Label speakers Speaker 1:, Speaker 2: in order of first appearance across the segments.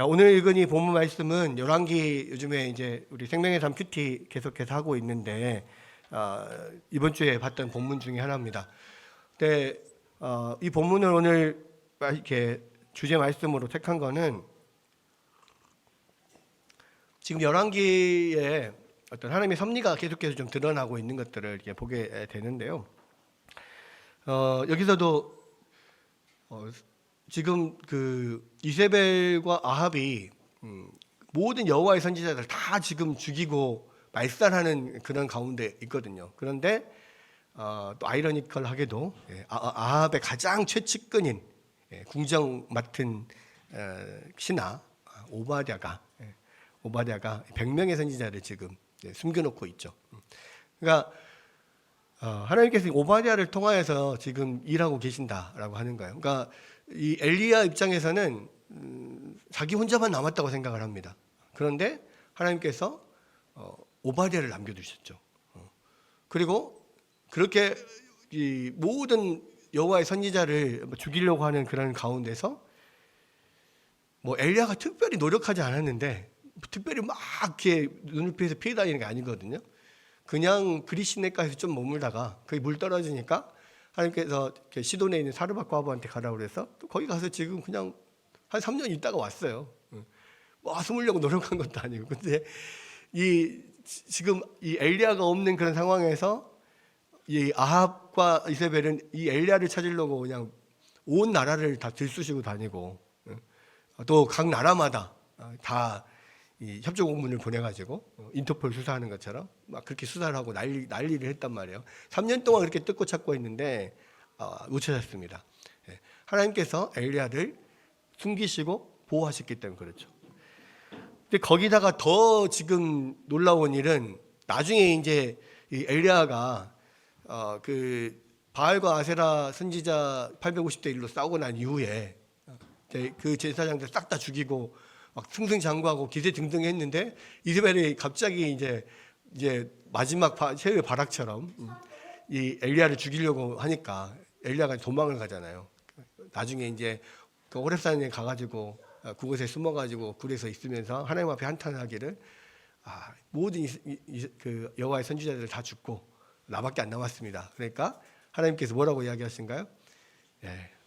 Speaker 1: 오늘 읽은 이 본문 말씀은 열왕기 요즘에 이제 우리 생명의 삶 큐티 계속해서 하고 있는데 이번 주에 봤던 본문 중에 하나입니다. 근데 이 본문을 오늘 이렇게 주제 말씀으로 택한 거는 지금 열왕기에 어떤 하나님의 섭리가 계속해서 좀 드러나고 있는 것들을 이렇게 보게 되는데요. 여기서도 지금 그 이세벨과 아합이 모든 여호와의 선지자들 다 지금 죽이고 말살하는 그런 가운데 있거든요. 그런데 또 아이러니컬하게도 아합의 가장 최측근인 궁정 맡은 신하 오바댜가 100명의 선지자를 지금 숨겨놓고 있죠. 그러니까 하나님께서 오바댜를 통하여서 지금 일하고 계신다라고 하는 거예요. 그러니까 이 엘리야 입장에서는 자기 혼자만 남았다고 생각을 합니다. 그런데 하나님께서 오바댜를 남겨두셨죠. 그리고 그렇게 이 모든 여호와의 선지자를 죽이려고 하는 그런 가운데서 엘리야가 특별히 노력하지 않았는데 특별히 막 이렇게 눈높이에서 피해 다니는 게 아니거든요. 그냥 그리시네가에서 좀 머물다가 거기 물 떨어지니까 하나님께서 시돈에 있는 사르밧 과부한테 가라고 그래서 또 거기 가서 지금 그냥 한 3년 있다가 왔어요. 숨으려고 노력한 것도 아니고. 근데 지금 이 엘리야가 없는 그런 상황에서 이 아합과 이세벨은 이 엘리야를 찾으려고 그냥 온 나라를 다 들쑤시고 다니고 또 각 나라마다 다 이 협조 공문을 보내가지고 인터폴 수사하는 것처럼 막 그렇게 수사를 하고 난리를 했단 말이에요. 3년 동안 그렇게 뜯고 찾고 했는데 못 찾았습니다. 하나님께서 엘리야를 숨기시고 보호하셨기 때문에 그렇죠. 근데 거기다가 더 지금 놀라운 일은 나중에 이제 이 엘리야가 그 바알과 아세라 선지자 850대 1로 싸우고 난 이후에 그 제사장들 싹 다 죽이고 막 승승장구하고 기세등등했는데 이세벨이 갑자기 이제 마지막 최후의 발악처럼 이 엘리야를 죽이려고 하니까 엘리야가 도망을 가잖아요. 나중에 이제 그 호렙산에 가가지고 그곳에 숨어가지고 굴에서 있으면서 하나님 앞에 한탄하기를 모든 그 여호와의 선지자들 다 죽고 나밖에 안 남았습니다. 그러니까 하나님께서 뭐라고 이야기하신가요?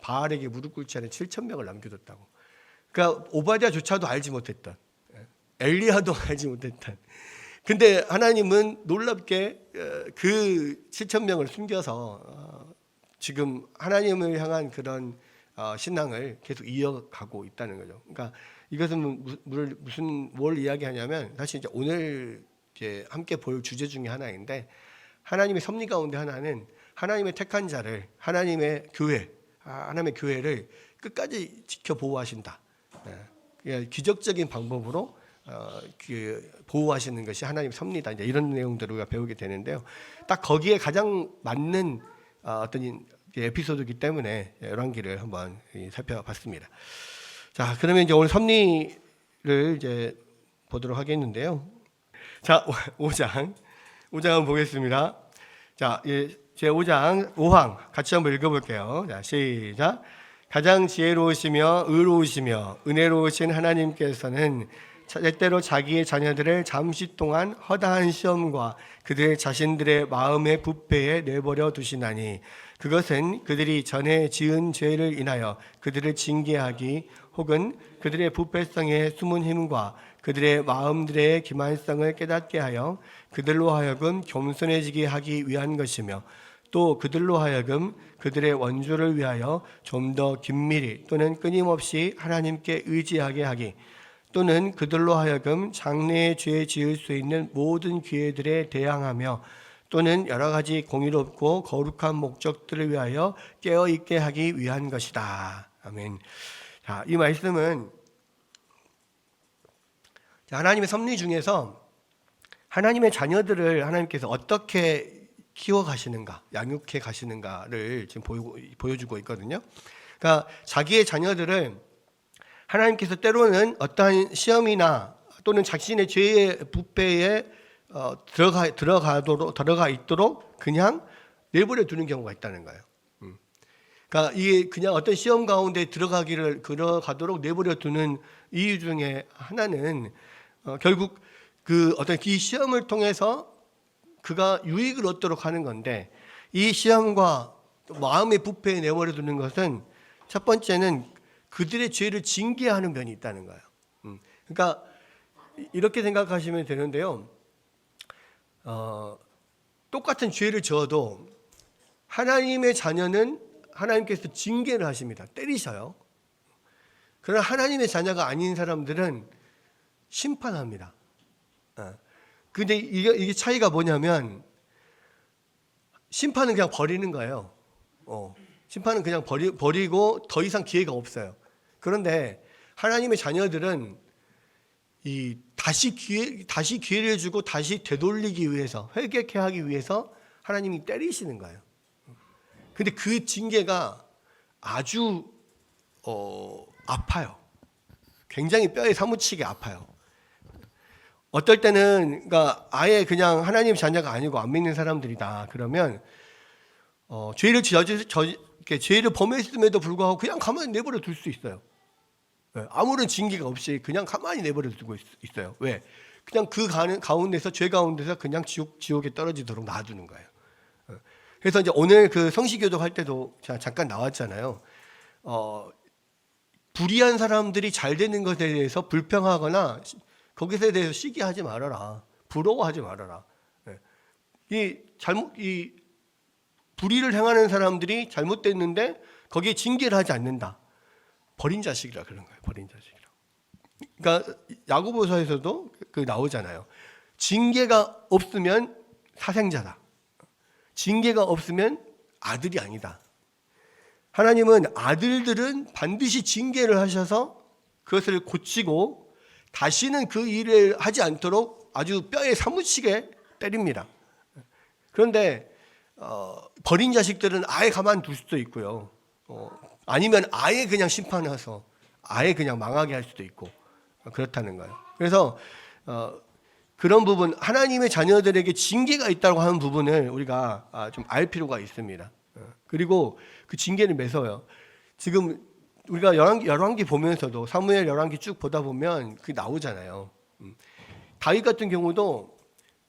Speaker 1: 바알에게 무릎 꿇지 않은 7,000명을 남겨뒀다고. 그러니까 오바댜조차도 알지 못했던, 엘리야도 알지 못했던. 근데 하나님은 놀랍게 그 7,000명을 숨겨서 지금 하나님을 향한 그런 신앙을 계속 이어가고 있다는 거죠. 그러니까 이것은 뭘 이야기하냐면 사실 이제 오늘 이제 함께 볼 주제 중에 하나인데 하나님의 섭리 가운데 하나는 하나님의 택한 자를 하나님의 교회를 끝까지 지켜 보호하신다. 기적적인 방법으로 보호하시는 것이 하나님의 섭리다. 이제 이런 내용들을 우리가 배우게 되는데요. 딱 거기에 가장 맞는 어떤 에피소드이기 때문에 열왕기를 한번 살펴봤습니다. 자, 그러면 이제 오늘 섭리를 이제 보도록 하겠는데요. 자, 5장 한번 보겠습니다. 자, 제 5장 5항 같이 한번 읽어볼게요. 자, 시작. 가장 지혜로우시며 의로우시며 은혜로우신 하나님께서는 때때로 자기의 자녀들을 잠시 동안 허다한 시험과 그들 자신들의 마음의 부패에 내버려 두시나니 그것은 그들이 전에 지은 죄를 인하여 그들을 징계하기 혹은 그들의 부패성의 숨은 힘과 그들의 마음들의 기만성을 깨닫게 하여 그들로 하여금 겸손해지게 하기 위한 것이며 또 그들로 하여금 그들의 원조를 위하여 좀 더 긴밀히 또는 끊임없이 하나님께 의지하게 하기 또는 그들로 하여금 장래에 죄 지을 수 있는 모든 기회들에 대항하며 또는 여러 가지 공의롭고 거룩한 목적들을 위하여 깨어있게 하기 위한 것이다. 아멘. 자, 이 말씀은 하나님의 섭리 중에서 하나님의 자녀들을 하나님께서 어떻게 키워가시는가, 양육해 가시는가를 지금 보여주고 있거든요. 그러니까 자기의 자녀들을 하나님께서 때로는 어떠한 시험이나 또는 자신의 죄의 부패에 들어가 있도록 그냥 내버려 두는 경우가 있다는 거예요. 그러니까 이게 그냥 어떤 시험 가운데 들어가도록 내버려 두는 이유 중에 하나는 결국 그 어떤 이 시험을 통해서 그가 유익을 얻도록 하는 건데, 이 시험과 마음의 부패에 내버려 두는 것은 첫 번째는 그들의 죄를 징계하는 면이 있다는 거예요. 그러니까 이렇게 생각하시면 되는데요. 똑같은 죄를 지어도 하나님의 자녀는 하나님께서 징계를 하십니다. 때리셔요. 그러나 하나님의 자녀가 아닌 사람들은 심판합니다. 근데 이게 차이가 뭐냐면, 심판은 그냥 버리는 거예요. 심판은 그냥 버리고 더 이상 기회가 없어요. 그런데 하나님의 자녀들은 다시 기회를 주고 다시 되돌리기 위해서, 회개케 하기 위해서 하나님이 때리시는 거예요. 근데 그 징계가 아주 아파요. 굉장히 뼈에 사무치게 아파요. 어떨 때는 그러니까 아예 그냥 하나님 자녀가 아니고 안 믿는 사람들이다 그러면 죄를 범했음에도 불구하고 그냥 가만히 내버려 둘 수 있어요. 아무런 징계가 없이 그냥 가만히 내버려 두고 있어요. 왜? 그냥 그 가운데서, 죄 가운데서 그냥 지옥에 떨어지도록 놔두는 거예요. 그래서 이제 오늘 그 성시교독 할 때도 잠깐 나왔잖아요. 불의한 사람들이 잘 되는 것에 대해서 불평하거나 거기에 대해서 시기하지 말아라. 부러워하지 말아라. 이 불의를 행하는 사람들이 잘못됐는데 거기에 징계를 하지 않는다. 버린 자식이라 그런 거예요. 버린 자식이라. 그러니까 야고보서에서도 그 나오잖아요. 징계가 없으면 사생자다. 징계가 없으면 아들이 아니다. 하나님은 아들들은 반드시 징계를 하셔서 그것을 고치고 다시는 그 일을 하지 않도록 아주 뼈에 사무치게 때립니다. 그런데 버린 자식들은 아예 가만둘 수도 있고요. 아니면 아예 그냥 심판해서 아예 그냥 망하게 할 수도 있고 그렇다는 거예요. 그래서 그런 부분, 하나님의 자녀들에게 징계가 있다고 하는 부분을 우리가 좀 알 필요가 있습니다. 그리고 그 징계는 매서워요. 지금 우리가 열왕기 보면서도, 사무엘 열왕기 쭉 보다 보면 그게 나오잖아요. 다윗 같은 경우도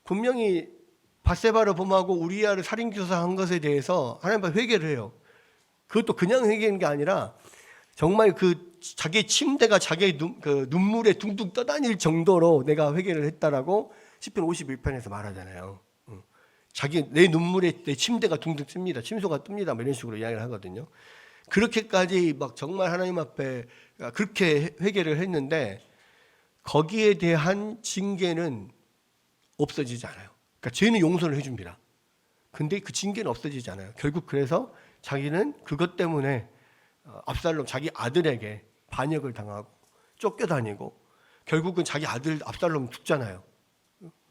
Speaker 1: 분명히 밧세바를 범하고 우리아를 살인교사한 것에 대해서 하나님 앞에 회개를 해요. 그것도 그냥 회개하는 게 아니라 정말 자기 침대가 자기의 눈물에 둥둥 떠다닐 정도로 내가 회개를 했다라고 시편 51편에서 말하잖아요. 내 눈물에 내 침대가 둥둥 뜹니다. 침소가 뜹니다. 뭐 이런 식으로 이야기를 하거든요. 그렇게까지 막 정말 하나님 앞에 그렇게 회개를 했는데 거기에 대한 징계는 없어지지 않아요. 그러니까 죄는 용서를 해줍니다. 근데 그 징계는 없어지지 않아요. 결국 그래서 자기는 그것 때문에 압살롬 자기 아들에게 반역을 당하고 쫓겨다니고 결국은 자기 아들 압살롬 죽잖아요.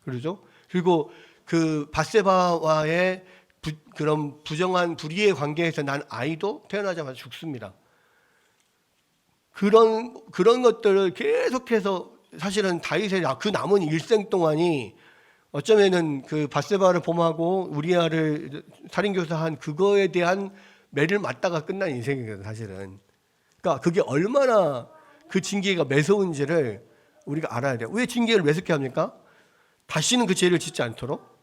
Speaker 1: 그러죠? 그리고 그 밧세바와의 그런 부정한 불의의 관계에서 난 아이도 태어나자마자 죽습니다. 그런 것들을 계속해서 사실은 다윗의 그 남은 일생 동안이 어쩌면은 그 밧세바를 범하고 우리아를 살인교사한 그거에 대한 매를 맞다가 끝난 인생이거든 사실은. 그러니까 그게 얼마나 그 징계가 매서운지를 우리가 알아야 돼요. 왜 징계를 매섭게 합니까? 다시는 그 죄를 짓지 않도록,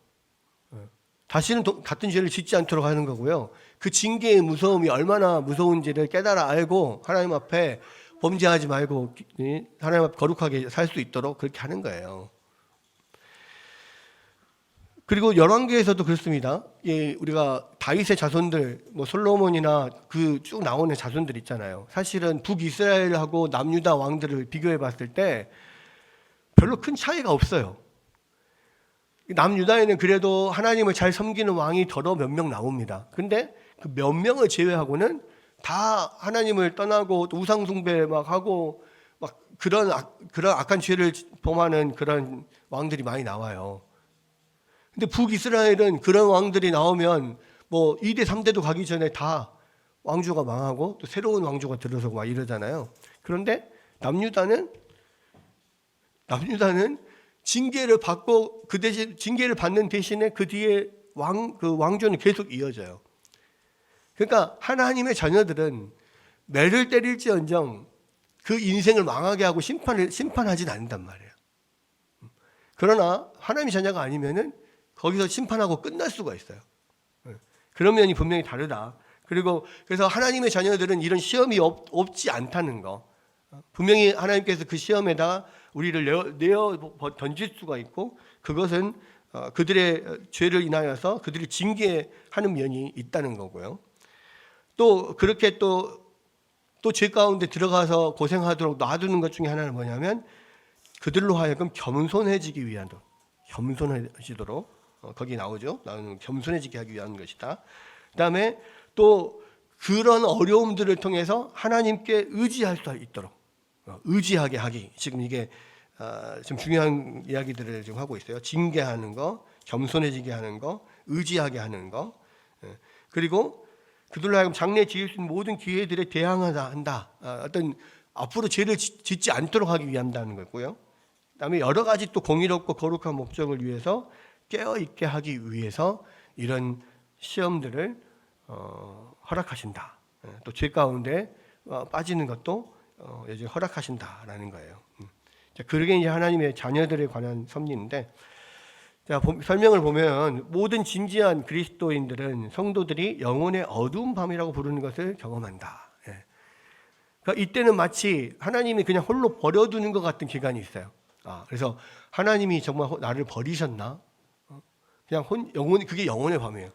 Speaker 1: 다시는 같은 죄를 짓지 않도록 하는 거고요. 그 징계의 무서움이 얼마나 무서운지를 깨달아 알고 하나님 앞에 범죄하지 말고 하나님 앞에 거룩하게 살 수 있도록 그렇게 하는 거예요. 그리고 열왕기에서도 그렇습니다. 우리가 다윗의 자손들, 뭐 솔로몬이나 그 쭉 나오는 자손들 있잖아요. 사실은 북이스라엘하고 남유다 왕들을 비교해 봤을 때 별로 큰 차이가 없어요. 남유다에는 그래도 하나님을 잘 섬기는 왕이 더러 몇 명 나옵니다. 근데 그 몇 명을 제외하고는 다 하나님을 떠나고 또 우상숭배 막 하고 막 그런 악한 죄를 범하는 그런 왕들이 많이 나와요. 근데 북이스라엘은 그런 왕들이 나오면 뭐 2대 3대도 가기 전에 다 왕조가 망하고 또 새로운 왕조가 들어서고 막 이러잖아요. 그런데 남유다는 징계를 받고 그 대신 징계를 받는 대신에 그 뒤에 왕조는 계속 이어져요. 그러니까 하나님의 자녀들은 매를 때릴지언정 그 인생을 망하게 하고 심판하진 않는단 말이에요. 그러나 하나님의 자녀가 아니면은 거기서 심판하고 끝날 수가 있어요. 그런 면이 분명히 다르다. 그리고 그래서 하나님의 자녀들은 이런 시험이 없지 않다는 거. 분명히 하나님께서 그 시험에다가 우리를 내어 던질 수가 있고, 그것은 그들의 죄를 인하여서 그들을 징계하는 면이 있다는 거고요. 또 그렇게 또 죄 가운데 들어가서 고생하도록 놔두는 것 중에 하나는 뭐냐면, 그들로 하여금 겸손해지기 위한, 겸손해지도록 거기 나오죠. 나는 겸손해지게 하기 위한 것이다. 그다음에 또 그런 어려움들을 통해서 하나님께 의지할 수 있도록 의지하게 하기. 지금 이게 좀 중요한 이야기들을 지금 하고 있어요. 징계하는 거, 겸손해지게 하는 거, 의지하게 하는 거. 그리고 그들로 하여금 장래 지을 수 있는 모든 기회들에 대항하다 한다. 어떤 앞으로 죄를 짓지 않도록 하기 위함다는 거고요. 그다음에 여러 가지 또 공의롭고 거룩한 목적을 위해서 깨어 있게 하기 위해서 이런 시험들을 허락하신다. 또 죄 가운데 빠지는 것도 여전히 허락하신다라는 거예요. 그러게 이제 하나님의 자녀들에 관한 섭리인데, 자, 설명을 보면 모든 진지한 그리스도인들은 성도들이 영혼의 어두운 밤이라고 부르는 것을 경험한다. 그러니까 이때는 마치 하나님이 그냥 홀로 버려두는 것 같은 기간이 있어요. 그래서 하나님이 정말 나를 버리셨나? 그냥 영혼이, 그게 영혼의 밤이에요.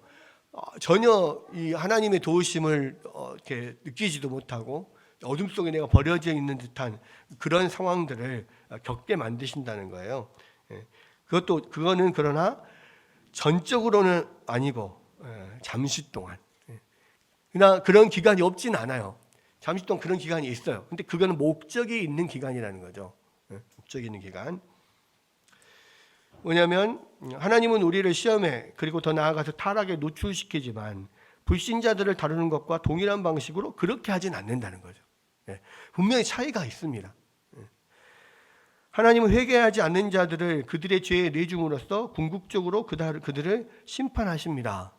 Speaker 1: 전혀 이 하나님의 도우심을 이렇게 느끼지도 못하고 어둠 속에 내가 버려져 있는 듯한 그런 상황들을 겪게 만드신다는 거예요. 그거는 그러나 전적으로는 아니고 잠시 동안. 그러나 그런 기간이 없진 않아요. 잠시 동안 그런 기간이 있어요. 근데 그거는 목적이 있는 기간이라는 거죠. 목적이 있는 기간. 뭐냐면 하나님은 우리를 시험에, 그리고 더 나아가서 타락에 노출시키지만 불신자들을 다루는 것과 동일한 방식으로 그렇게 하진 않는다는 거죠. 분명히 차이가 있습니다. 하나님은 회개하지 않는 자들을 그들의 죄에 내줌으로써 궁극적으로 그들을 심판하십니다.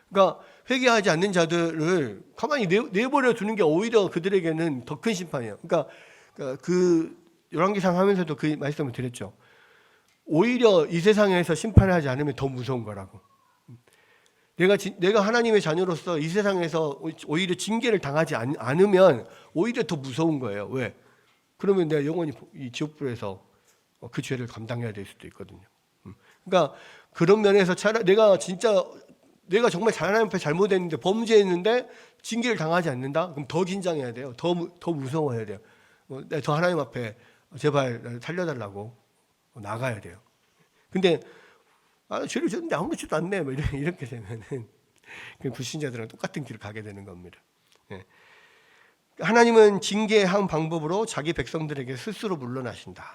Speaker 1: 그러니까 회개하지 않는 자들을 가만히 내버려 두는 게 오히려 그들에게는 더 큰 심판이에요. 그러니까 그 열왕기상 하면서도 그 말씀을 드렸죠. 오히려 이 세상에서 심판하지 않으면 더 무서운 거라고. 내가 하나님의 자녀로서 이 세상에서 오히려 징계를 당하지 않으면 오히려 더 무서운 거예요. 왜? 그러면 내가 영원히 이 지옥불에서 그 죄를 감당해야 될 수도 있거든요. 그러니까 그런 면에서 내가 정말 하나님 앞에 잘못했는데, 범죄했는데 징계를 당하지 않는다? 그럼 더 긴장해야 돼요. 더 무서워해야 돼요. 더 하나님 앞에 제발 살려달라고 나가야 돼요. 근데 죄를 졌는데 아무렇지도 않네, 뭐 이렇게 되면은 불신자들은 똑같은 길을 가게 되는 겁니다. 하나님은 징계한 방법으로 자기 백성들에게 스스로 물러나신다.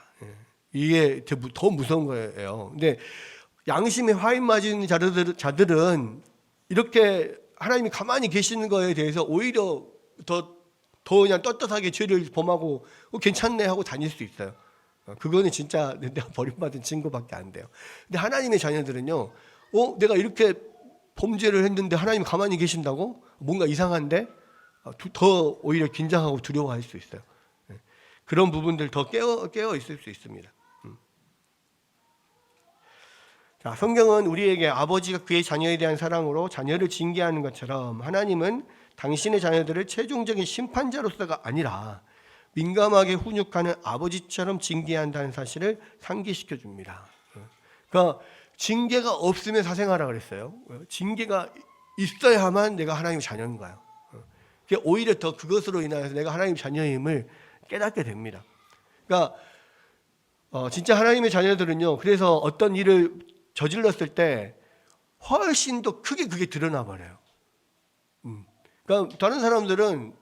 Speaker 1: 이게 더 무서운 거예요. 근데 양심에 화인 맞은 자들은 이렇게 하나님이 가만히 계시는 거에 대해서 오히려 더 그냥 떳떳하게 죄를 범하고 괜찮네 하고 다닐 수 있어요. 그거는 진짜 내가 버림받은 친구밖에 안 돼요. 근데 하나님의 자녀들은요, 내가 이렇게 범죄를 했는데 하나님 가만히 계신다고? 뭔가 이상한데? 더 오히려 긴장하고 두려워할 수 있어요. 그런 부분들 더 깨어 있을 수 있습니다. 자, 성경은 우리에게 아버지가 그의 자녀에 대한 사랑으로 자녀를 징계하는 것처럼 하나님은 당신의 자녀들을 최종적인 심판자로서가 아니라 민감하게 훈육하는 아버지처럼 징계한다는 사실을 상기시켜 줍니다. 그러니까 징계가 없으면 사생하라 그랬어요. 징계가 있어야만 내가 하나님의 자녀인 거예요. 오히려 더 그것으로 인하여서 내가 하나님의 자녀임을 깨닫게 됩니다. 그러니까 진짜 하나님의 자녀들은요, 그래서 어떤 일을 저질렀을 때 훨씬 더 크게 그게 드러나 버려요. 그러니까 다른 사람들은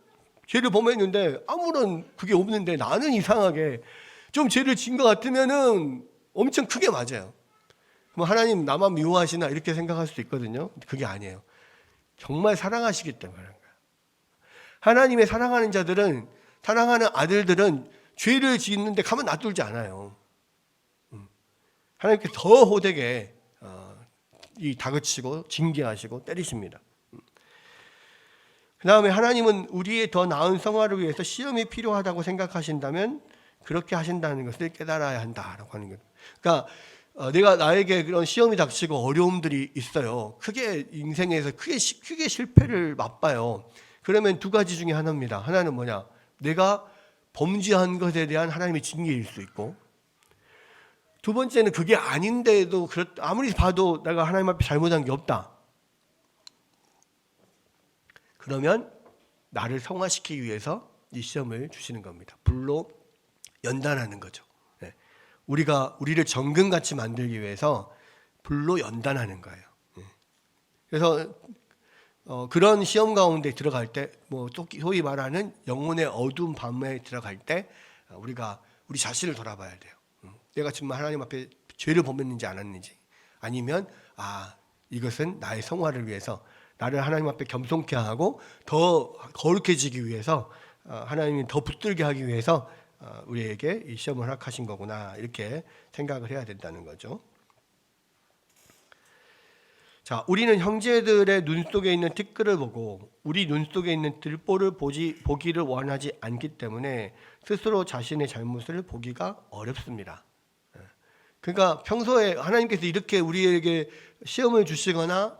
Speaker 1: 죄를 범했는데 아무런 그게 없는데 나는 이상하게 좀 죄를 진 것 같으면은 엄청 크게 맞아요. 그럼 하나님 나만 미워하시나 이렇게 생각할 수도 있거든요. 그게 아니에요. 정말 사랑하시기 때문에 그런 거예요. 하나님의 사랑하는 자들은, 사랑하는 아들들은 죄를 짓는데 가만 놔두지 않아요. 하나님께 더 호되게 다그치고 징계하시고 때리십니다. 그 다음에 하나님은 우리의 더 나은 성화를 위해서 시험이 필요하다고 생각하신다면 그렇게 하신다는 것을 깨달아야 한다라고 하는 거예요. 그러니까 내가 나에게 그런 시험이 닥치고 어려움들이 있어요. 크게 인생에서 크게 실패를 맛봐요. 그러면 두 가지 중에 하나입니다. 하나는 뭐냐? 내가 범죄한 것에 대한 하나님의 징계일 수 있고, 두 번째는 그게 아닌데도 아무리 봐도 내가 하나님 앞에 잘못한 게 없다. 그러면 나를 성화시키기 위해서 이 시험을 주시는 겁니다. 불로 연단하는 거죠. 네. 우리를 정금같이 만들기 위해서 불로 연단하는 거예요. 네. 그래서 그런 시험 가운데 들어갈 때, 소위 말하는 영혼의 어두운 밤에 들어갈 때 우리가 우리 자신을 돌아봐야 돼요. 내가 정말 하나님 앞에 죄를 범했는지 안 했는지, 아니면 이것은 나의 성화를 위해서 나를 하나님 앞에 겸손케 하고 더 거룩해지기 위해서, 하나님이 더 붙들게 하기 위해서 우리에게 이 시험을 허락하신 거구나, 이렇게 생각을 해야 된다는 거죠. 자, 우리는 형제들의 눈 속에 있는 티끌을 보고 우리 눈 속에 있는 들보를 보기를 원하지 않기 때문에 스스로 자신의 잘못을 보기가 어렵습니다. 그러니까 평소에 하나님께서 이렇게 우리에게 시험을 주시거나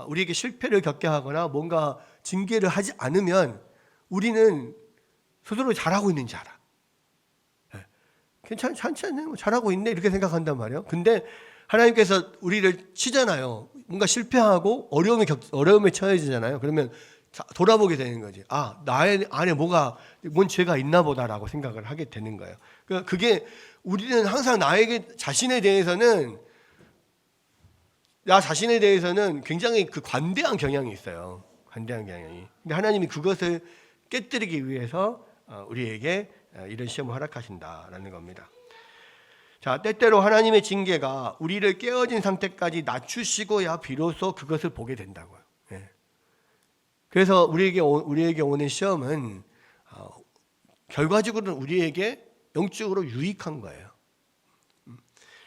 Speaker 1: 우리에게 실패를 겪게 하거나 뭔가 징계를 하지 않으면 우리는 스스로 잘하고 있는지 알아. 괜찮지 않냐? 잘하고 있네, 이렇게 생각한단 말이에요. 근데 하나님께서 우리를 치잖아요. 뭔가 실패하고 어려움에 처해지잖아요. 그러면 돌아보게 되는 거지. 나의 안에 뭔 죄가 있나 보다라고 생각을 하게 되는 거예요. 그러니까 그게, 우리는 항상 나 자신에 대해서는 굉장히 관대한 경향이 있어요. 관대한 경향이. 근데 하나님이 그것을 깨뜨리기 위해서 우리에게 이런 시험을 허락하신다라는 겁니다. 자, 때때로 하나님의 징계가 우리를 깨어진 상태까지 낮추시고야 비로소 그것을 보게 된다고요. 그래서 우리에게 오는 시험은 결과적으로는 우리에게 영적으로 유익한 거예요.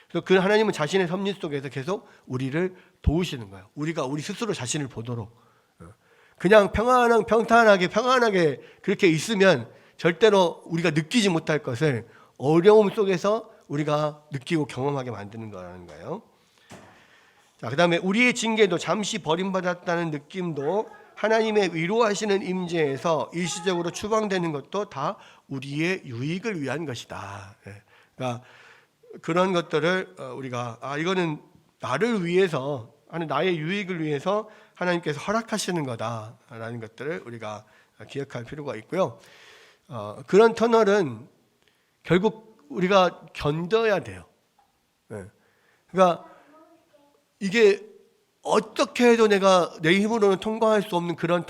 Speaker 1: 그래서 그 하나님은 자신의 섭리 속에서 계속 우리를 도우시는 거예요. 우리가 우리 스스로 자신을 보도록. 그냥 평탄하게 그렇게 있으면 절대로 우리가 느끼지 못할 것을 어려움 속에서 우리가 느끼고 경험하게 만드는 거라는 거예요. 자, 그다음에 우리의 징계도 잠시 버림받았다는 느낌도 하나님의 위로하시는 임재에서 일시적으로 추방되는 것도 다 우리의 유익을 위한 것이다. 그러니까 그런 것들을 우리가 이거는 나를 위해서, 나의 유익을 위해서 하나님께서 허락하시는 거다라는 것들을 우리가 기억할 필요가 있고요. 그런 터널은 결국 우리가 견뎌야 돼요. 그러니까 이게 어떻게 해도 내가 내 힘으로는 통과할 수 없는 그런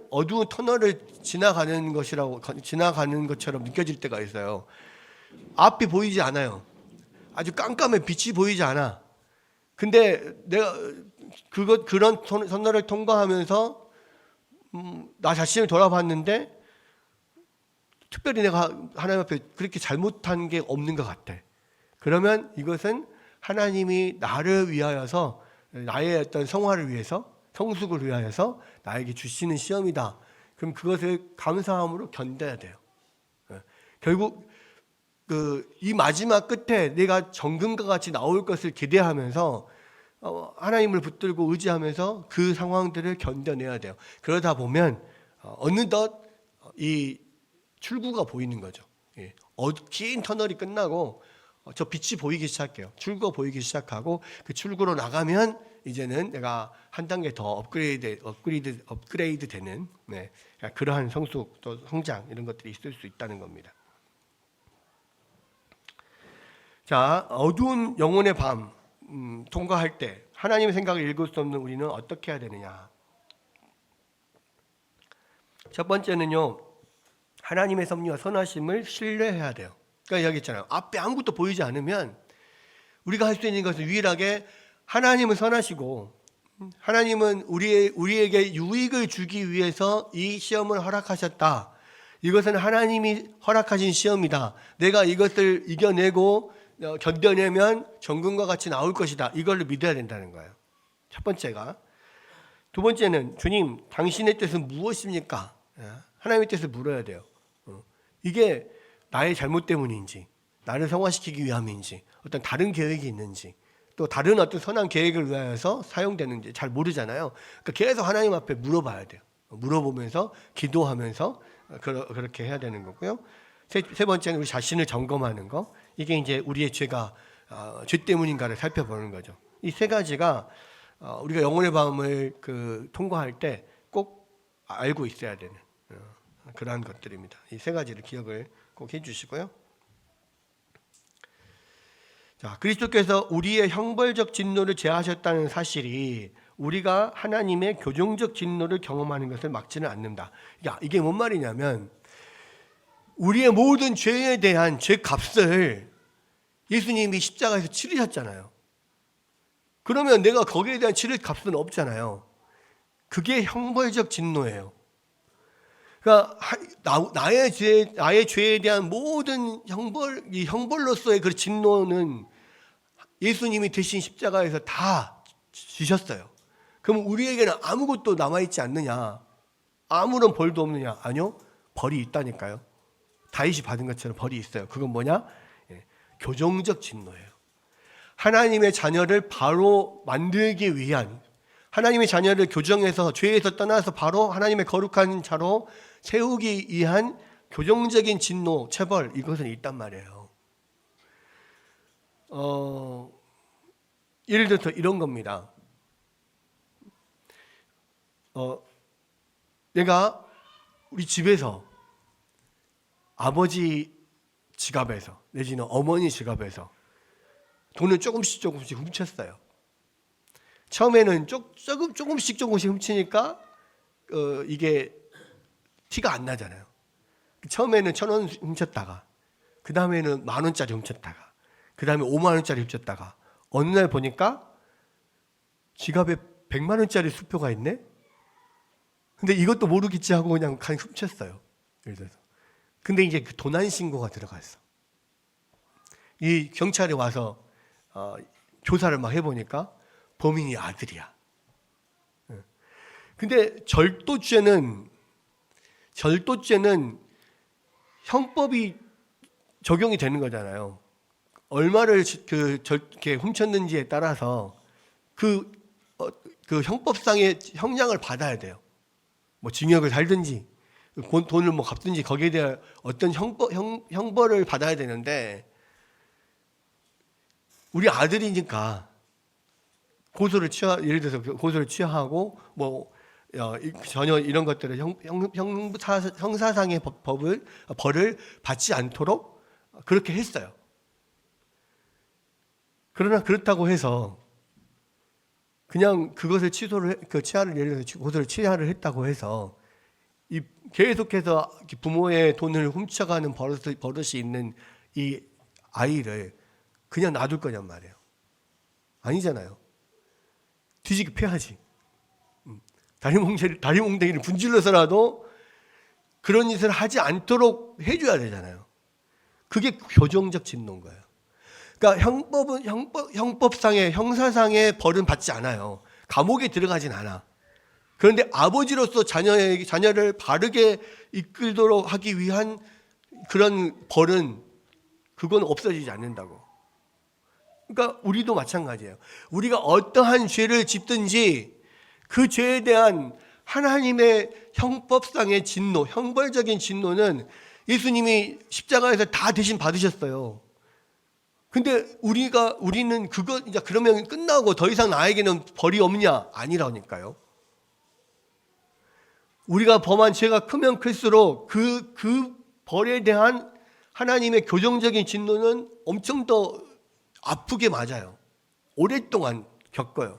Speaker 1: 어두운 터널을 지나가는 것처럼 느껴질 때가 있어요. 앞이 보이지 않아요. 아주 깜깜해, 빛이 보이지 않아. 근데 내가 그런 터널을 통과하면서 나 자신을 돌아봤는데 특별히 내가 하나님 앞에 그렇게 잘못한 게 없는 것 같아. 그러면 이것은 하나님이 나를 위하여서, 나의 어떤 성화를 위해서, 성숙을 위하여서 나에게 주시는 시험이다. 그럼 그것을 감사함으로 견뎌야 돼요. 결국 이 마지막 끝에 내가 정금과 같이 나올 것을 기대하면서 하나님을 붙들고 의지하면서 그 상황들을 견뎌내야 돼요. 그러다 보면 어느덧 이 출구가 보이는 거죠. 긴 터널이 끝나고 저 빛이 보이기 시작해요. 출구가 보이기 시작하고 그 출구로 나가면 이제는 내가 한 단계 더 업그레이드 되는 그러한 성숙 또 성장 이런 것들이 있을 수 있다는 겁니다. 자, 어두운 영혼의 밤 통과할 때 하나님의 생각을 읽을 수 없는 우리는 어떻게 해야 되느냐? 첫 번째는요, 하나님의 섭리와 선하심을 신뢰해야 돼요. 그러니까 여기 있잖아요. 앞에 아무것도 보이지 않으면 우리가 할 수 있는 것은 유일하게 하나님은 선하시고 하나님은 우리에게 유익을 주기 위해서 이 시험을 허락하셨다. 이것은 하나님이 허락하신 시험이다. 내가 이것을 이겨내고 견뎌내면 정금과 같이 나올 것이다. 이걸 믿어야 된다는 거예요. 첫 번째가. 두 번째는 주님, 당신의 뜻은 무엇입니까? 하나님의 뜻을 물어야 돼요. 이게 나의 잘못 때문인지, 나를 성화시키기 위함인지, 어떤 다른 계획이 있는지, 또 다른 어떤 선한 계획을 위하여서 사용되는지 잘 모르잖아요. 그러니까 계속 하나님 앞에 물어봐야 돼요. 물어보면서 기도하면서 그렇게 해야 되는 거고요. 세 번째는 우리 자신을 점검하는 거. 이게 이제 우리의 죄가 죄 때문인가를 살펴보는 거죠. 이 세 가지가 우리가 영혼의 밤을 통과할 때 꼭 알고 있어야 되는 그러한 것들입니다. 이 세 가지를 기억을 꼭 해주시고요. 자, 그리스도께서 우리의 형벌적 진노를 제하셨다는 사실이 우리가 하나님의 교정적 진노를 경험하는 것을 막지는 않는다. 이게 뭔 말이냐면 우리의 모든 죄에 대한 죄값을 예수님이 십자가에서 치르셨잖아요. 그러면 내가 거기에 대한 치를 값은 없잖아요. 그게 형벌적 진노예요. 그러니까 나의 죄에 대한 모든 이 형벌로서의 그 진노는 예수님이 대신 십자가에서 다 지셨어요. 그럼 우리에게는 아무것도 남아있지 않느냐? 아무런 벌도 없느냐? 아니요, 벌이 있다니까요. 다윗이 받은 것처럼 벌이 있어요. 그건 뭐냐? 교정적 진노예요. 하나님의 자녀를 바로 만들기 위한, 하나님의 자녀를 교정해서 죄에서 떠나서 바로 하나님의 거룩한 자로 세우기 위한 교정적인 진노, 체벌, 이것은 있단 말이에요. 예를 들어서 이런 겁니다. 내가 우리 집에서 아버지 지갑에서 내지는 어머니 지갑에서 돈을 조금씩 훔쳤어요. 처음에는 조금씩 훔치니까 이게 티가 안 나잖아요. 처음에는 1,000원 훔쳤다가, 그 다음에는 10,000원짜리 훔쳤다가, 그 다음에 50,000원짜리 훔쳤다가, 어느 날 보니까 지갑에 100만원짜리 수표가 있네? 근데 이것도 모르겠지 하고 그냥 훔쳤어요. 예를 들어서. 근데 이제 그 도난 신고가 들어갔어. 이 경찰이 와서 조사를 막 해보니까 범인이 아들이야. 근데 절도죄는 형법이 적용이 되는 거잖아요. 얼마를 이렇게 훔쳤는지에 따라서 그 형법상의 형량을 받아야 돼요. 뭐 징역을 살든지 돈을 뭐 갚든지 거기에 대한 어떤 형벌을 받아야 되는데, 우리 아들이니까 예를 들어서 고소를 취하하고 뭐 전혀 이런 것들을 형사상의 벌을 받지 않도록 그렇게 했어요. 그러나 그렇다고 해서 그냥 그것을 예를 들어서 고소를 취하를 했다고 해서 계속해서 부모의 돈을 훔쳐가는 버릇이 있는 이 아이를 그냥 놔둘 거냔 말이에요. 아니잖아요. 뒤지게 패야지. 다리몽둥이를 분질러서라도 그런 짓을 하지 않도록 해줘야 되잖아요. 그게 교정적 진노인 거예요. 그러니까 형법상의 형사상의 벌은 받지 않아요. 감옥에 들어가진 않아. 그런데 아버지로서 자녀를 바르게 이끌도록 하기 위한 그런 벌은 그건 없어지지 않는다고. 그러니까 우리도 마찬가지예요. 우리가 어떠한 죄를 짓든지 그 죄에 대한 하나님의 형법상의 진노, 형벌적인 진노는 예수님이 십자가에서 다 대신 받으셨어요. 근데 우리는 이제 그러면 끝나고 더 이상 나에게는 벌이 없냐? 아니라니까요. 우리가 범한 죄가 크면 클수록 그 벌에 대한 하나님의 교정적인 진노는 엄청 더 아프게 맞아요. 오랫동안 겪어요.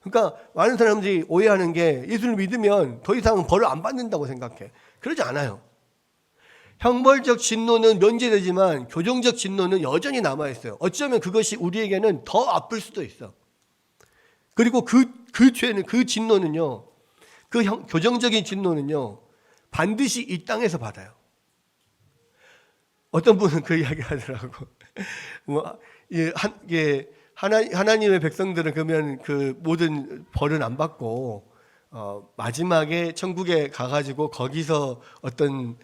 Speaker 1: 그러니까 많은 사람들이 오해하는 게 예수를 믿으면 더 이상 벌을 안 받는다고 생각해. 그러지 않아요. 형벌적 진노는 면제되지만 교정적 진노는 여전히 남아있어요. 어쩌면 그것이 우리에게는 더 아플 수도 있어. 그리고 그 죄는, 그 진노는요, 교정적인 진노는요, 반드시 이 땅에서 받아요. 어떤 분은 그 이야기 하더라고. 하나님의 백성들은 그러면 그 모든 벌은 안 받고 마지막에 천국에 가가지고 거기서 어떤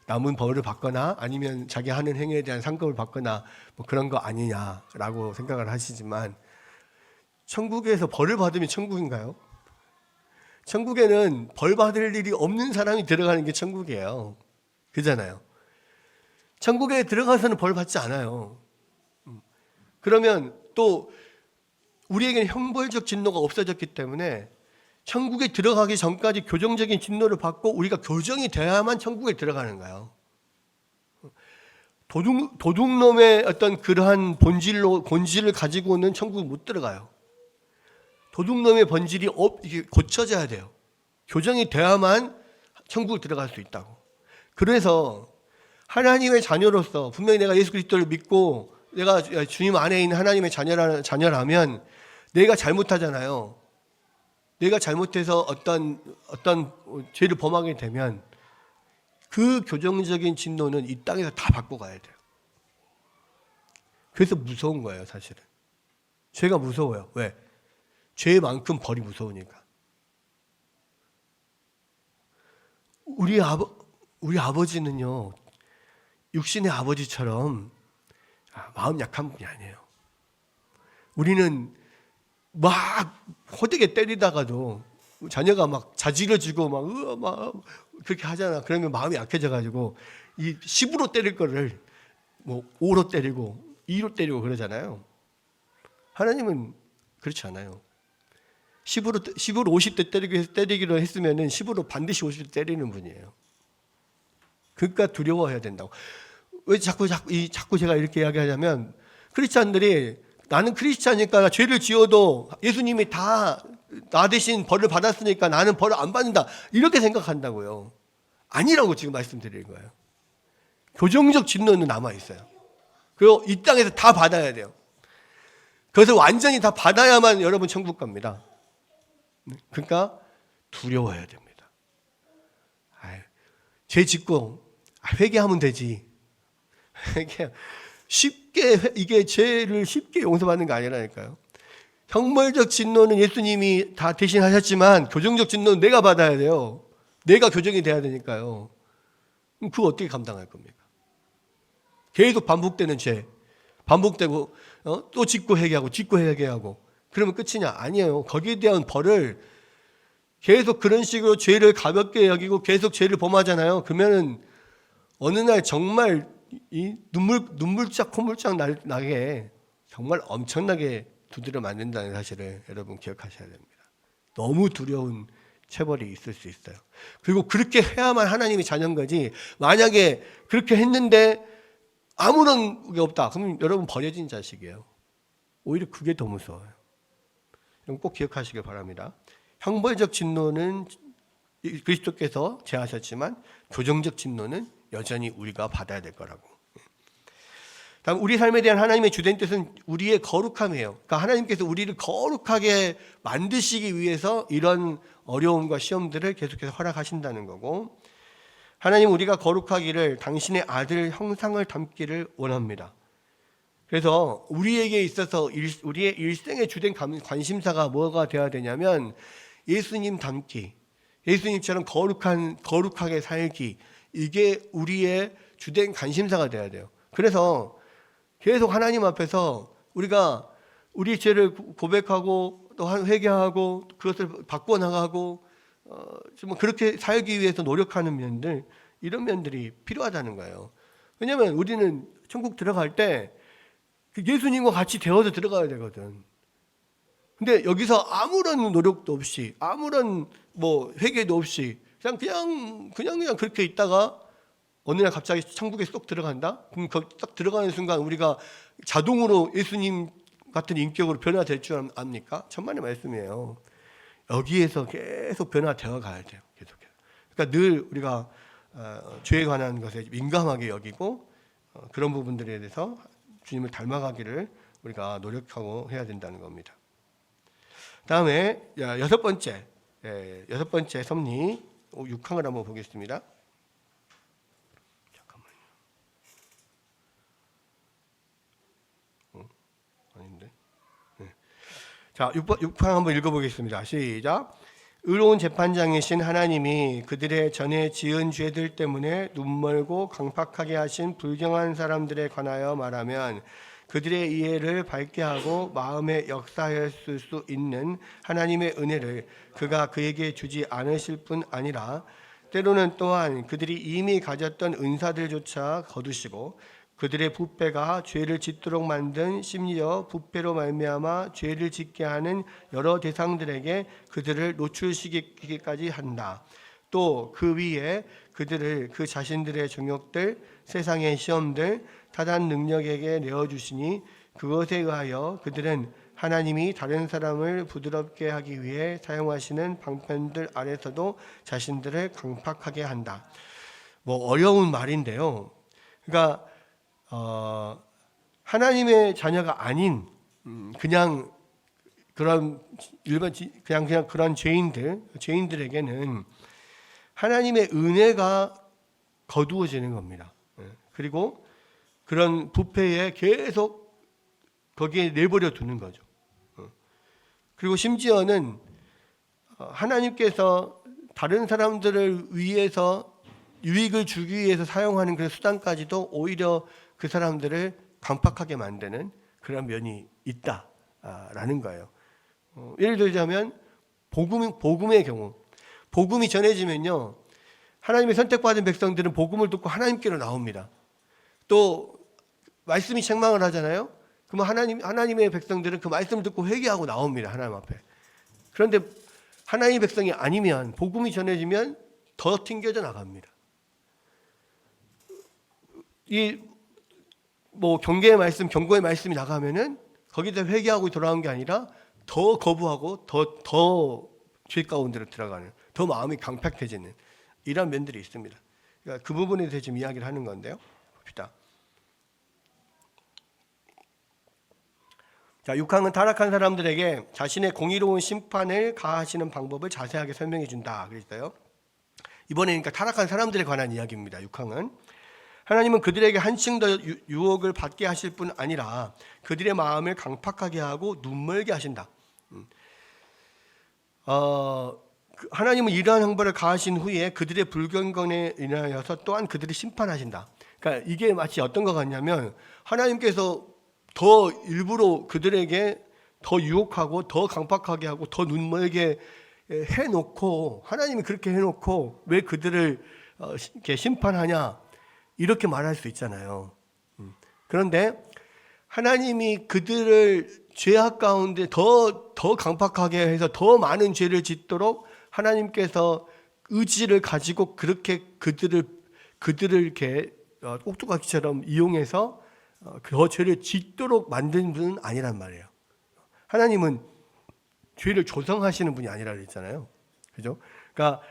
Speaker 1: 남은 벌을 받거나 아니면 자기 하는 행위에 대한 상급을 받거나 뭐 그런 거 아니냐라고 생각을 하시지만, 천국에서 벌을 받으면 천국인가요? 천국에는 벌 받을 일이 없는 사람이 들어가는 게 천국이에요. 그잖아요. 천국에 들어가서는 벌 받지 않아요. 그러면 또 우리에게는 형벌적 진노가 없어졌기 때문에 천국에 들어가기 전까지 교정적인 진노를 받고 우리가 교정이 돼야만 천국에 들어가는 거예요. 도둑놈의 어떤 그러한 본질을 가지고는 천국에 못 들어가요. 도둑놈의 본질이 이게 고쳐져야 돼요. 교정이 돼야만 천국에 들어갈 수 있다고. 그래서 하나님의 자녀로서 분명히 내가 예수 그리스도를 믿고 내가 주님 안에 있는 하나님의 자녀라면 내가 잘못하잖아요. 내가 잘못해서 어떤 죄를 범하게 되면 그 교정적인 진노는 이 땅에서 다 받고 가야 돼요. 그래서 무서운 거예요, 사실은. 죄가 무서워요. 왜? 죄만큼 벌이 무서우니까. 우리 아버지는요, 육신의 아버지처럼 마음 약한 분이 아니에요. 우리는 막 호되게 때리다가도 자녀가 막 자지러지고 막 그렇게 하잖아. 그러면 마음이 약해져가지고 이 10으로 때릴 거를 뭐 5로 때리고 2로 때리고 그러잖아요. 하나님은 그렇지 않아요. 10으로 50대 때리기로 했으면은 10으로 반드시 50대 때리는 분이에요. 그러니까 두려워해야 된다고. 왜 자꾸 제가 이렇게 이야기하냐면, 크리스찬들이 나는 크리스찬이니까 죄를 지어도 예수님이 다 나 대신 벌을 받았으니까 나는 벌을 안 받는다, 이렇게 생각한다고요. 아니라고 지금 말씀드리는 거예요. 교정적 진노는 남아 있어요. 그리고 이 땅에서 다 받아야 돼요. 그것을 완전히 다 받아야만 여러분 천국 갑니다. 그러니까 두려워해야 됩니다. 죄 짓고 회개하면 되지. 이게 죄를 쉽게 용서받는 게 아니라니까요. 형벌적 진노는 예수님이 다 대신하셨지만 교정적 진노는 내가 받아야 돼요. 내가 교정이 돼야 되니까요. 그럼 그거 어떻게 감당할 겁니까? 계속 반복되는 죄, 반복되고 또 짓고 회개하고 그러면 끝이냐? 아니에요. 거기에 대한 벌을 계속 그런 식으로 죄를 가볍게 여기고 계속 죄를 범하잖아요. 그러면은 어느 날 정말 이 눈물짝 콧물짝 나게 정말 엄청나게 두드려 맞는다는 사실을 여러분 기억하셔야 됩니다. 너무 두려운 체벌이 있을 수 있어요. 그리고 그렇게 해야만 하나님이 자녀인 거지, 만약에 그렇게 했는데 아무런 게 없다, 그러면 여러분 버려진 자식이에요. 오히려 그게 더 무서워요. 이건 꼭 기억하시길 바랍니다. 형벌적 진노는 그리스도께서 제하셨지만 교정적 진노는 여전히 우리가 받아야 될 거라고. 다음, 우리 삶에 대한 하나님의 주된 뜻은 우리의 거룩함이에요. 그러니까 하나님께서 우리를 거룩하게 만드시기 위해서 이런 어려움과 시험들을 계속해서 허락하신다는 거고, 하나님 우리가 거룩하기를, 당신의 아들 형상을 닮기를 원합니다. 그래서 우리에게 있어서 우리의 일생의 주된 관심사가 뭐가 되어야 되냐면 예수님 닮기, 예수님처럼 거룩하게 살기, 이게 우리의 주된 관심사가 되어야 돼요. 그래서 계속 하나님 앞에서 우리가 우리 죄를 고백하고 또 회개하고 그것을 바꿔나가고 좀 그렇게 살기 위해서 노력하는 면들, 이런 면들이 필요하다는 거예요. 왜냐하면 우리는 천국 들어갈 때 예수님과 같이 되어서 들어가야 되거든. 근데 여기서 아무런 노력도 없이, 아무런 뭐 회개도 없이 그냥 그렇게 있다가 어느 날 갑자기 천국에 쏙 들어간다? 그럼 딱 들어가는 순간 우리가 자동으로 예수님 같은 인격으로 변화될 줄 압니까? 천만의 말씀이에요. 여기에서 계속 변화되어 가야 돼요. 계속해서. 그러니까 늘 우리가 죄에 관한 것에 민감하게 여기고 그런 부분들에 대해서 주님을 닮아가기를 우리가 노력하고 해야 된다는 겁니다. 다음에 여섯 번째 섭리 6항을 한번 보겠습니다. 아닌데. 네. 자, 6항 한번 읽어보겠습니다. 시작. 의로운 재판장이신 하나님이 그들의 전에 지은 죄들 때문에 눈멀고 강팍하게 하신 불경한 사람들에 관하여 말하면 그들의 이해를 밝게 하고 마음에 역사했을 수 있는 하나님의 은혜를 그가 그에게 주지 않으실 뿐 아니라 때로는 또한 그들이 이미 가졌던 은사들조차 거두시고 그들의 부패가 죄를 짓도록 만든 심지어 부패로 말미암아 죄를 짓게 하는 여러 대상들에게 그들을 노출시키기까지 한다. 또 그 위에 그들을 그 자신들의 정욕들, 세상의 시험들, 타단 능력에게 내어주시니 그것에 의하여 그들은 하나님이 다른 사람을 부드럽게 하기 위해 사용하시는 방편들 아래서도 자신들을 강팍하게 한다. 뭐 어려운 말인데요. 그러니까 하나님의 자녀가 아닌 그냥 그런 일반 그냥 그런 죄인들에게는 하나님의 은혜가 거두어지는 겁니다. 그리고 그런 부패에 계속 거기에 내버려 두는 거죠. 그리고 심지어는 하나님께서 다른 사람들을 위해서 유익을 주기 위해서 사용하는 그 수단까지도 오히려 그 사람들을 강팍하게 만드는 그런 면이 있다라는 거예요. 예를 들자면 복음의 경우, 복음이 전해지면요, 하나님의 선택받은 백성들은 복음을 듣고 하나님께로 나옵니다. 또 말씀이 책망을 하잖아요. 그러면 하나님의 백성들은 그 말씀을 듣고 회개하고 나옵니다. 하나님 앞에. 그런데 하나님의 백성이 아니면 복음이 전해지면 더 튕겨져 나갑니다. 이 뭐 경고의 말씀이 나가면은 거기다 회개하고 돌아온 게 아니라 더 거부하고 더 죄 가운데로 들어가는, 더 마음이 강팍해지는 이런 면들이 있습니다. 그러니까 그 부분에 대해서 지금 이야기를 하는 건데요. 봅시다. 자, 6항은 타락한 사람들에게 자신의 공의로운 심판을 가하시는 방법을 자세하게 설명해 준다 그랬어요. 이번에 그러니까 타락한 사람들에 관한 이야기입니다. 6항은 하나님은 그들에게 한층 더 유혹을 받게 하실 뿐 아니라 그들의 마음을 강팍하게 하고 눈멀게 하신다. 하나님은 이러한 형벌을 가하신 후에 그들의 불경건에 인하여서 또한 그들을 심판하신다. 그러니까 이게 마치 어떤 것 같냐면 하나님께서 더 일부러 그들에게 더 유혹하고 더 강팍하게 하고 더 눈멀게 해놓고, 하나님이 그렇게 해놓고 왜 그들을 이렇게 심판하냐 이렇게 말할 수 있잖아요. 그런데 하나님이 그들을 죄악 가운데 더 강팍하게 해서 더 많은 죄를 짓도록 하나님께서 의지를 가지고 그렇게 그들을 이렇게 꼭두각시처럼 이용해서 그 죄를 짓도록 만든 분은 아니란 말이에요. 하나님은 죄를 조성하시는 분이 아니라 그랬잖아요. 그죠? 그러니까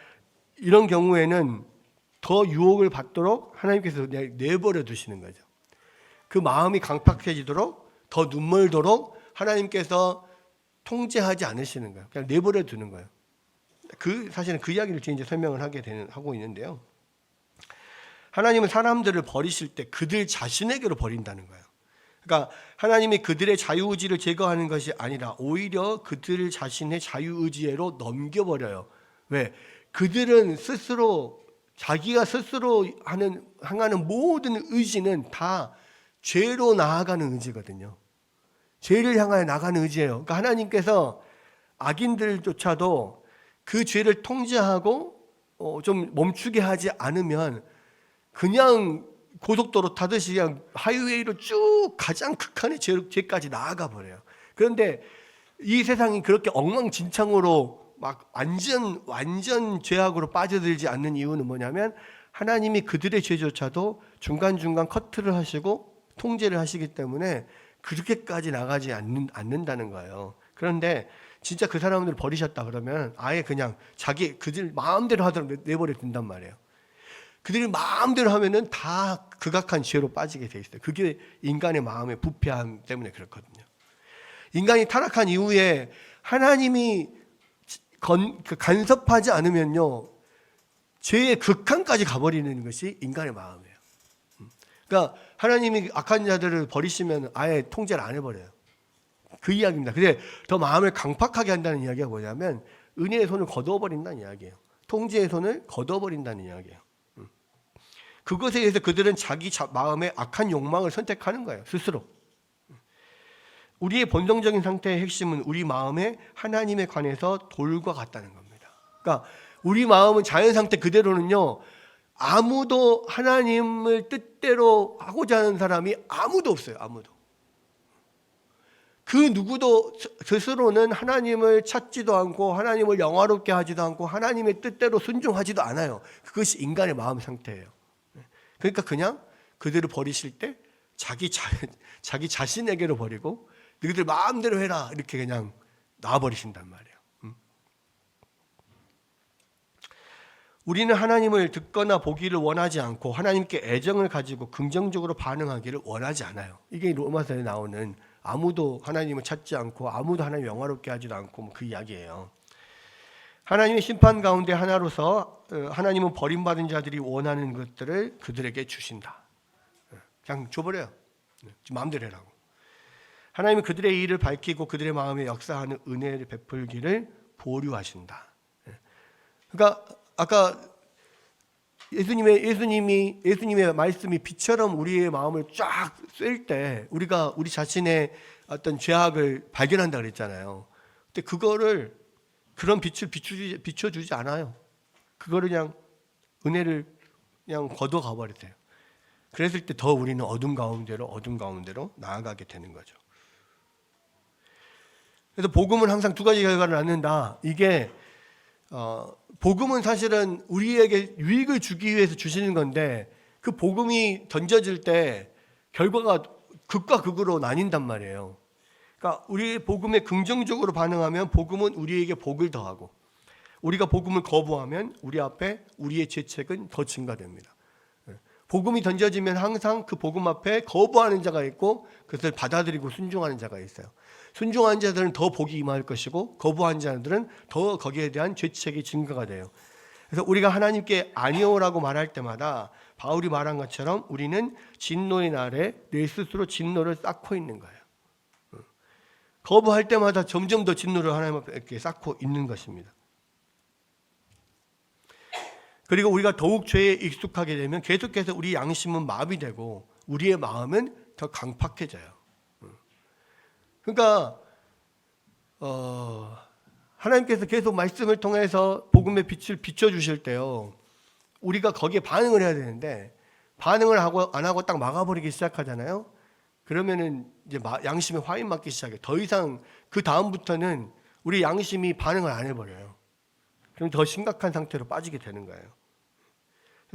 Speaker 1: 이런 경우에는 더 유혹을 받도록 하나님께서 내버려 두시는 거죠. 그 마음이 강팍해지도록 더 눈멀도록 하나님께서 통제하지 않으시는 거예요. 그냥 내버려 두는 거예요. 사실은 그 이야기를 이제 설명을 하고 있는데요. 하나님은 사람들을 버리실 때 그들 자신에게로 버린다는 거예요. 그러니까 하나님이 그들의 자유의지를 제거하는 것이 아니라 오히려 그들 자신의 자유의지로 넘겨버려요. 왜? 그들은 자기가 스스로 행하는 모든 의지는 다 죄로 나아가는 의지거든요. 죄를 향하여 나가는 의지예요. 그러니까 하나님께서 악인들조차도 그 죄를 통제하고 좀 멈추게 하지 않으면 그냥 고속도로 타듯이 그냥 하이웨이로 쭉 가장 극한의 죄까지 나아가 버려요. 그런데 이 세상이 그렇게 엉망진창으로 막 완전 죄악으로 빠져들지 않는 이유는 뭐냐면 하나님이 그들의 죄조차도 중간중간 커트를 하시고 통제를 하시기 때문에 그렇게까지 나가지 않는다는 거예요. 그런데 진짜 그 사람들을 버리셨다 그러면 아예 그냥 그들 마음대로 하도록 내버려 둔단 말이에요. 그들이 마음대로 하면은 다 극악한 죄로 빠지게 돼 있어요. 그게 인간의 마음의 부패함 때문에 그렇거든요. 인간이 타락한 이후에 하나님이 간섭하지 않으면요, 죄의 극한까지 가버리는 것이 인간의 마음이에요. 그러니까 하나님이 악한 자들을 버리시면 아예 통제를 안 해버려요. 그 이야기입니다. 근데 더 마음을 강팍하게 한다는 이야기가 뭐냐면 은혜의 손을 거두어버린다는 이야기예요. 통제의 손을 거두어버린다는 이야기예요. 그것에 의해서 그들은 자기 마음의 악한 욕망을 선택하는 거예요. 스스로. 우리의 본성적인 상태의 핵심은 우리 마음에 하나님에 관해서 돌과 같다는 겁니다. 그러니까 우리 마음은 자연 상태 그대로는요, 아무도 하나님을 뜻대로 하고자 하는 사람이 아무도 없어요. 아무도. 그 누구도 스스로는 하나님을 찾지도 않고 하나님을 영화롭게 하지도 않고 하나님의 뜻대로 순종하지도 않아요. 그것이 인간의 마음 상태예요. 그러니까 그냥 그대로 버리실 때 자기 자신에게로 버리고 너희들 마음대로 해라 이렇게 그냥 놔버리신단 말이에요. 우리는 하나님을 듣거나 보기를 원하지 않고 하나님께 애정을 가지고 긍정적으로 반응하기를 원하지 않아요. 이게 로마서에 나오는 아무도 하나님을 찾지 않고 아무도 하나님 영화롭게 하지도 않고 그 이야기예요. 하나님의 심판 가운데 하나로서 하나님은 버림받은 자들이 원하는 것들을 그들에게 주신다. 그냥 줘버려요. 마음대로 해라고. 하나님은 그들의 일을 밝히고 그들의 마음에 역사하는 은혜를 베풀기를 보류하신다. 그러니까 아까 예수님의 말씀이 빛처럼 우리의 마음을 쫙 쐴 때 우리 자신의 어떤 죄악을 발견한다 그랬잖아요. 근데 그거를 그런 빛을 비춰주지 않아요. 그거를 그냥 은혜를 그냥 거둬가 버리세요. 그랬을 때 더 우리는 어둠 가운데로 나아가게 되는 거죠. 그래서 복음은 항상 두 가지 결과를 낳는다. 이게 복음은 사실은 우리에게 유익을 주기 위해서 주시는 건데 그 복음이 던져질 때 결과가 극과 극으로 나뉜단 말이에요. 그러니까 우리 복음에 긍정적으로 반응하면 복음은 우리에게 복을 더하고 우리가 복음을 거부하면 우리 앞에 우리의 죄책은 더 증가됩니다. 복음이 던져지면 항상 그 복음 앞에 거부하는 자가 있고 그것을 받아들이고 순종하는 자가 있어요. 순종한 자들은 더 복이 임할 것이고 거부한 자들은 더 거기에 대한 죄책이 증가가 돼요. 그래서 우리가 하나님께 아니오라고 말할 때마다 바울이 말한 것처럼 우리는 진노의 날에 내 스스로 진노를 쌓고 있는 거예요. 거부할 때마다 점점 더 진노를 하나님 앞에 이렇게 쌓고 있는 것입니다. 그리고 우리가 더욱 죄에 익숙하게 되면 계속해서 우리 양심은 마비되고 우리의 마음은 더 강팍해져요. 그러니까 하나님께서 계속 말씀을 통해서 복음의 빛을 비춰주실 때요, 우리가 거기에 반응을 해야 되는데 반응을 안 하고 딱 막아버리기 시작하잖아요. 그러면은 이제 양심에 화인 맞기 시작해. 더 이상 그 다음부터는 우리 양심이 반응을 안 해버려요. 그럼 더 심각한 상태로 빠지게 되는 거예요.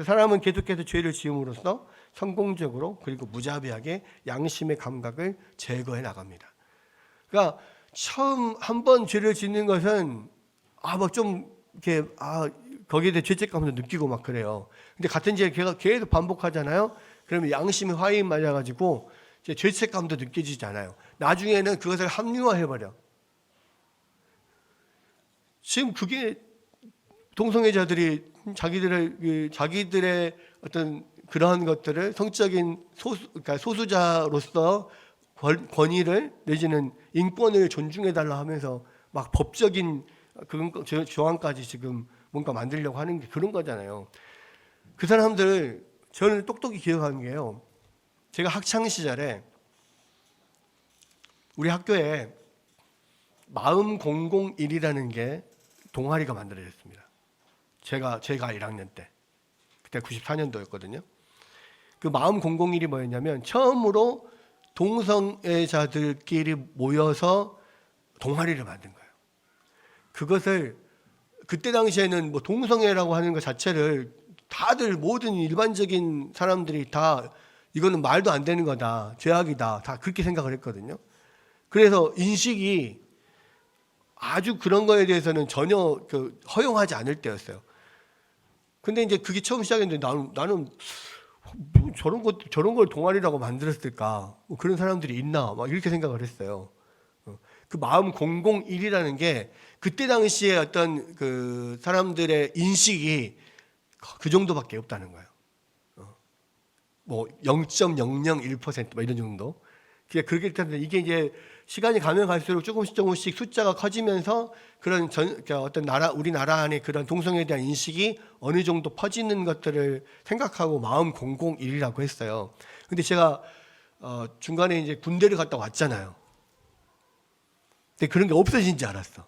Speaker 1: 사람은 계속해서 죄를 지음으로써 성공적으로 그리고 무자비하게 양심의 감각을 제거해 나갑니다. 그러니까 처음 한 번 죄를 짓는 것은 막 좀 이렇게 거기에 대해 죄책감도 느끼고 막 그래요. 근데 같은 죄를 계속 반복하잖아요. 그러면 양심의 화인 맞아가지고 이제 죄책감도 느껴지지 않아요. 나중에는 그것을 합리화해버려. 지금 그게 동성애자들이 자기들의 어떤 그러한 것들을 성적인 그러니까 소수자로서 권위를 내지는 인권을 존중해달라 하면서 막 법적인 그런 조항까지 지금 뭔가 만들려고 하는 게 그런 거잖아요. 그 사람들 저는 똑똑히 기억하는 게요. 제가 학창 시절에 우리 학교에 마음 001이라는 게 동아리가 만들어졌습니다. 제가 1학년 때, 그때 94년도였거든요. 그 마음 001이 뭐였냐면 처음으로 동성애자들끼리 모여서 동아리를 만든 거예요. 그것을 그때 당시에는 뭐 동성애라고 하는 것 자체를 다들 모든 일반적인 사람들이 다 이거는 말도 안 되는 거다, 죄악이다, 다 그렇게 생각을 했거든요. 그래서 인식이 아주 그런 거에 대해서는 전혀 허용하지 않을 때였어요. 근데 이제 그게 처음 시작했는데 나는 저런 걸 동아리라고 만들었을까? 뭐 그런 사람들이 있나? 막 이렇게 생각을 했어요. 그 마음 001이라는 게 그때 당시에 어떤 그 사람들의 인식이 그 정도밖에 없다는 거예요. 뭐 0.001% 뭐 이런 정도. 그렇게 때문에 이게 이제 시간이 가면 갈수록 조금씩 숫자가 커지면서 그런 어떤 우리나라 안에 그런 동성애에 대한 인식이 어느 정도 퍼지는 것들을 생각하고 마음 공공일이라고 했어요. 근데 제가 중간에 이제 군대를 갔다 왔잖아요. 근데 그런 게 없어진 줄 알았어.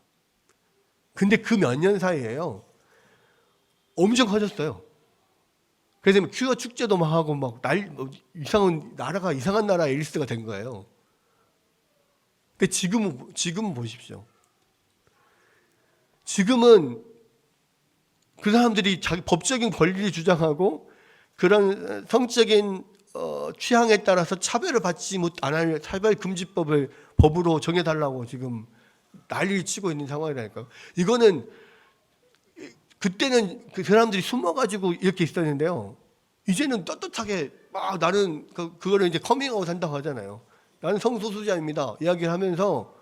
Speaker 1: 근데 그 몇 년 사이에요. 엄청 커졌어요. 그래서 퀴어 축제도 막 하고 이상한 나라에 에리스가 된 거예요. 근데 지금은 보십시오. 지금은 그 사람들이 자기 법적인 권리를 주장하고 그런 성적인 취향에 따라서 차별을 받지 안 할 차별금지법을 법으로 정해달라고 지금 난리를 치고 있는 상황이라니까요. 이거는 그때는 그 사람들이 숨어가지고 이렇게 있었는데요. 이제는 떳떳하게 막 나는 그거를 이제 커밍아웃 한다고 하잖아요. 나는 성소수자입니다. 이야기를 하면서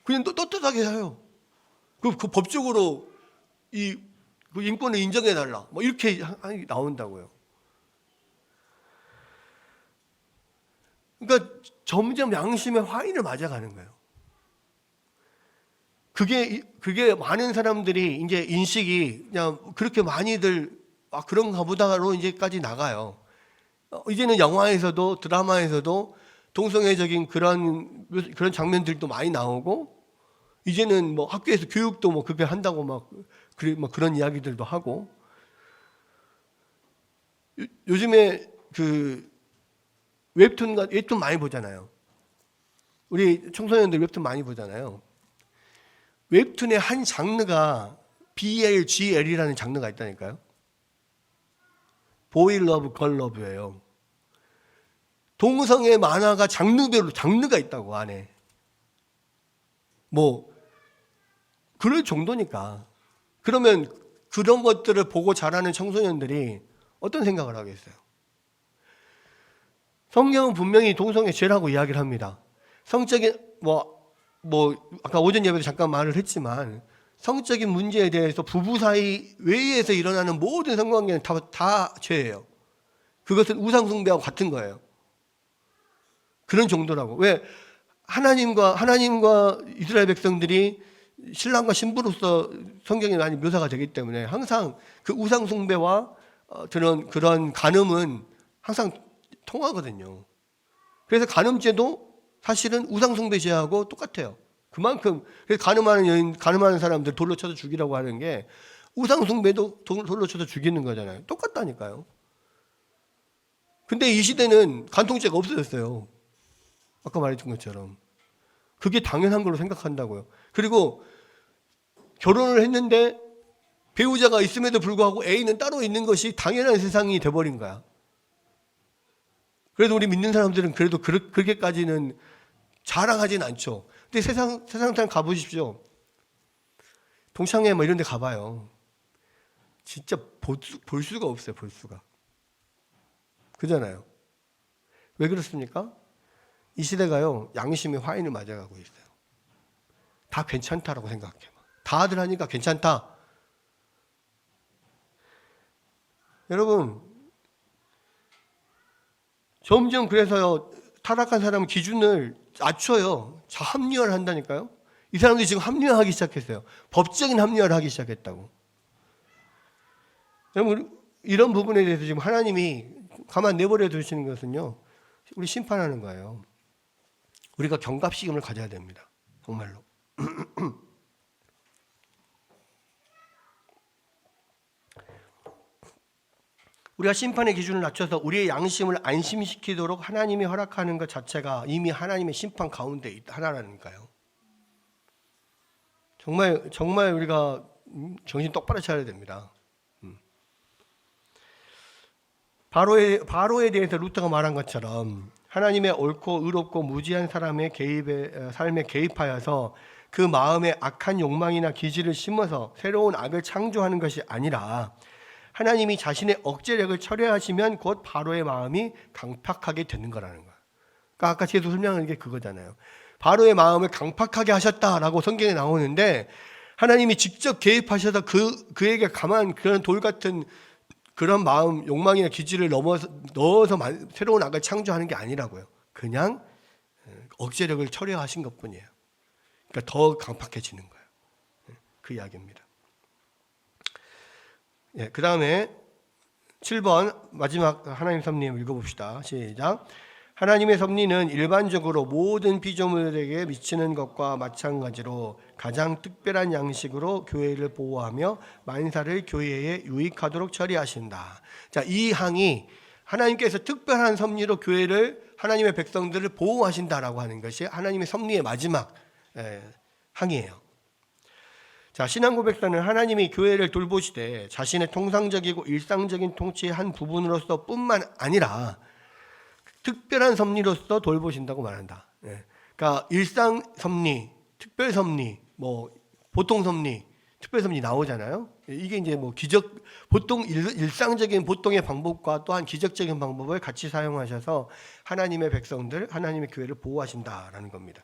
Speaker 1: 그냥 떳떳하게 해요. 그 법적으로 그 인권을 인정해달라. 뭐 이렇게 나온다고요. 그러니까 점점 양심의 화인을 맞아가는 거예요. 그게 많은 사람들이 이제 인식이 그냥 그렇게 많이들 그런가 보다로 이제까지 나가요. 이제는 영화에서도 드라마에서도 동성애적인 그런 장면들도 많이 나오고 이제는 뭐 학교에서 교육도 뭐 그렇게 한다고 막 그런 이야기들도 하고 요즘에 그 웹툰 많이 보잖아요. 우리 청소년들 웹툰 많이 보잖아요. 웹툰의 한 장르가 BLGL이라는 장르가 있다니까요. 보이 러브, 걸 러브예요. 동성애 만화가 장르별로 장르가 있다고 안에. 뭐 그럴 정도니까. 그러면 그런 것들을 보고 자라는 청소년들이 어떤 생각을 하겠어요? 성경은 분명히 동성애 죄라고 이야기를 합니다. 성적인 아까 오전 예배도 잠깐 말을 했지만 성적인 문제에 대해서 부부 사이 외에서 일어나는 모든 성관계는 다 죄예요. 그것은 우상숭배하고 같은 거예요. 그런 정도라고. 왜 하나님과 이스라엘 백성들이 신랑과 신부로서 성경에 많이 묘사가 되기 때문에 항상 그 우상숭배와 그런 간음은 항상 통하거든요. 그래서 간음죄도 사실은 우상숭배죄하고 똑같아요. 그만큼 간음하는 사람들 돌로 쳐서 죽이라고 하는 게 우상숭배도 돌로 쳐서 죽이는 거잖아요. 똑같다니까요. 근데 이 시대는 간통죄가 없어졌어요. 아까 말했던 것처럼. 그게 당연한 걸로 생각한다고요. 그리고 결혼을 했는데 배우자가 있음에도 불구하고 애인은 따로 있는 것이 당연한 세상이 돼버린 거야. 그래도 우리 믿는 사람들은 그래도 그렇게까지는 자랑하진 않죠. 근데 세상 가보십시오. 동창회 뭐 이런 데 가봐요. 진짜 볼 수가 없어요. 볼 수가. 그잖아요. 왜 그렇습니까? 이 시대가요. 양심의 화인을 맞아가고 있어요. 다 괜찮다라고 생각해. 다들 하니까 괜찮다. 여러분 점점 그래서요. 타락한 사람 기준을 낮춰요. 합리화를 한다니까요. 이 사람들이 지금 합리화하기 시작했어요. 법적인 합리화를 하기 시작했다고. 여러분 이런 부분에 대해서 지금 하나님이 가만 내버려 두시는 것은요. 우리 심판하는 거예요. 우리가 경각심을 가져야 됩니다. 정말로. 우리가 심판의 기준을 낮춰서 우리의 양심을 안심시키도록 하나님이 허락하는 것 자체가 이미 하나님의 심판 가운데 하나라니까요. 정말 우리가 정신 똑바로 차려야 됩니다. 바로에 대해서 루터가 말한 것처럼 하나님의 옳고 의롭고 무지한 사람의 삶에 개입하여서 그 마음에 악한 욕망이나 기질을 심어서 새로운 악을 창조하는 것이 아니라 하나님이 자신의 억제력을 철회하시면 곧 바로의 마음이 강팍하게 되는 거라는 거예요. 그러니까 아까 제가 설명한 게 그거잖아요. 바로의 마음을 강팍하게 하셨다라고 성경에 나오는데 하나님이 직접 개입하셔서 그에게 가만 그런 돌 같은 그런 마음, 욕망이나 기질을 넣어서 새로운 악을 창조하는 게 아니라고요. 그냥 억제력을 철회하신 것뿐이에요. 그러니까 더 강팍해지는 거예요. 그 이야기입니다. 그 다음에 7번 마지막 하나님 섭리 읽어봅시다. 시작. 하나님의 섭리는 일반적으로 모든 피조물에게 미치는 것과 마찬가지로 가장 특별한 양식으로 교회를 보호하며 만사를 교회에 유익하도록 처리하신다. 자, 이 항이 하나님께서 특별한 섭리로 교회를, 하나님의 백성들을 보호하신다라고 하는 것이 하나님의 섭리의 마지막 항이에요. 자, 신앙고백서는 하나님이 교회를 돌보시되 자신의 통상적이고 일상적인 통치의 한 부분으로서 뿐만 아니라 특별한 섭리로서 돌보신다고 말한다. 그러니까 일상 섭리, 특별 섭리, 뭐 보통 섭리, 특별 섭리 나오잖아요. 이게 이제 뭐 보통 일상적인 보통의 방법과 또한 기적적인 방법을 같이 사용하셔서 하나님의 백성들, 하나님의 교회를 보호하신다라는 겁니다.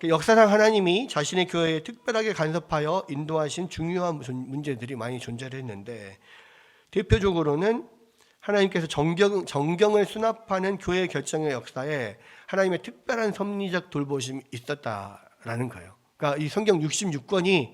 Speaker 1: 역사상 하나님이 자신의 교회에 특별하게 간섭하여 인도하신 중요한 문제들이 많이 존재를 했는데, 대표적으로는 하나님께서 정경을 수납하는 교회 결정의 역사에 하나님의 특별한 섭리적 돌보심이 있었다라는 거예요. 그러니까 이 성경 66권이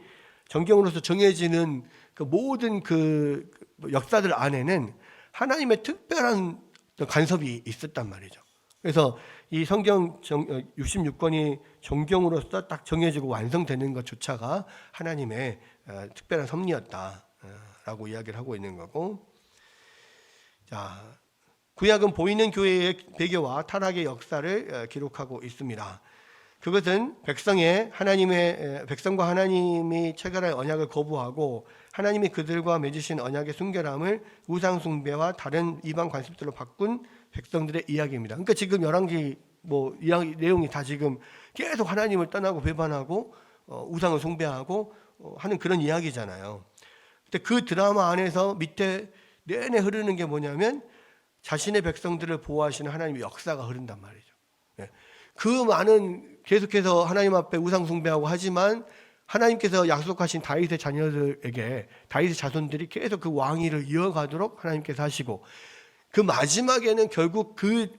Speaker 1: 정경으로서 정해지는 그 모든 그 역사들 안에는 하나님의 특별한 간섭이 있었단 말이죠. 그래서 이 성경 66권이 정경으로서 딱 정해지고 완성되는 것조차가 하나님의 특별한 섭리였다라고 이야기를 하고 있는 거고, 자, 구약은 보이는 교회의 배교와 타락의 역사를 기록하고 있습니다. 그것은 백성과 하나님이 체결할 언약을 거부하고 하나님이 그들과 맺으신 언약의 순결함을 우상 숭배와 다른 이방 관습들로 바꾼 백성들의 이야기입니다. 그러니까 지금 열왕기 뭐 이야기 내용이 다 지금 계속 하나님을 떠나고 배반하고 우상을 숭배하고 하는 그런 이야기잖아요. 근데 그 드라마 안에서 밑에 내내 흐르는 게 뭐냐면 자신의 백성들을 보호하시는 하나님의 역사가 흐른단 말이죠. 그 많은 계속해서 하나님 앞에 우상 숭배하고 하지만 하나님께서 약속하신 다윗의 자녀들에게, 다윗의 자손들이 계속 그 왕위를 이어가도록 하나님께서 하시고, 그 마지막에는 결국 그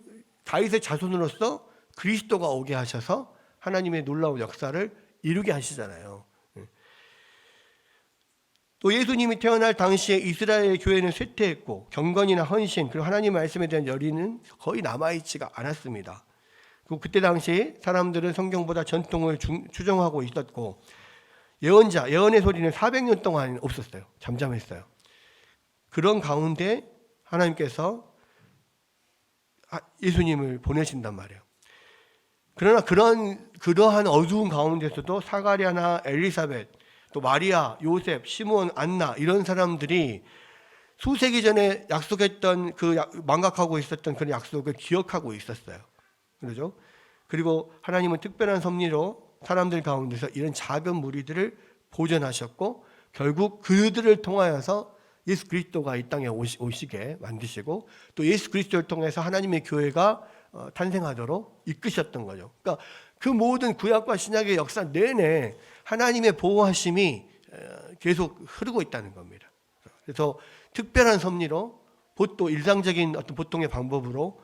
Speaker 1: 다윗의 자손으로서 그리스도가 오게 하셔서 하나님의 놀라운 역사를 이루게 하시잖아요. 또 예수님이 태어날 당시에 이스라엘 교회는 쇠퇴했고 경건이나 헌신, 그리고 하나님 말씀에 대한 열의는 거의 남아있지가 않았습니다. 그리고 그때 당시 사람들은 성경보다 전통을 추종하고 있었고, 예언의 소리는 400년 동안 없었어요. 잠잠했어요. 그런 가운데 하나님께서 예수님을 보내신단 말이에요. 그러나 그러한 어두운 가운데서도 사가랴나 엘리사벳, 또 마리아, 요셉, 시몬, 안나 이런 사람들이 수세기 전에 약속했던 망각하고 있었던 그런 약속을 기억하고 있었어요. 그렇죠? 그리고 하나님은 특별한 섭리로 사람들 가운데서 이런 작은 무리들을 보존하셨고, 결국 그들을 통하여서 예수 그리스도가 이 땅에 오시게 만드시고, 또 예수 그리스도를 통해서 하나님의 교회가 탄생하도록 이끄셨던 거죠. 그러니까 그 모든 구약과 신약의 역사 내내 하나님의 보호하심이 계속 흐르고 있다는 겁니다. 그래서 특별한 섭리로, 또 일상적인 어떤 보통의 방법으로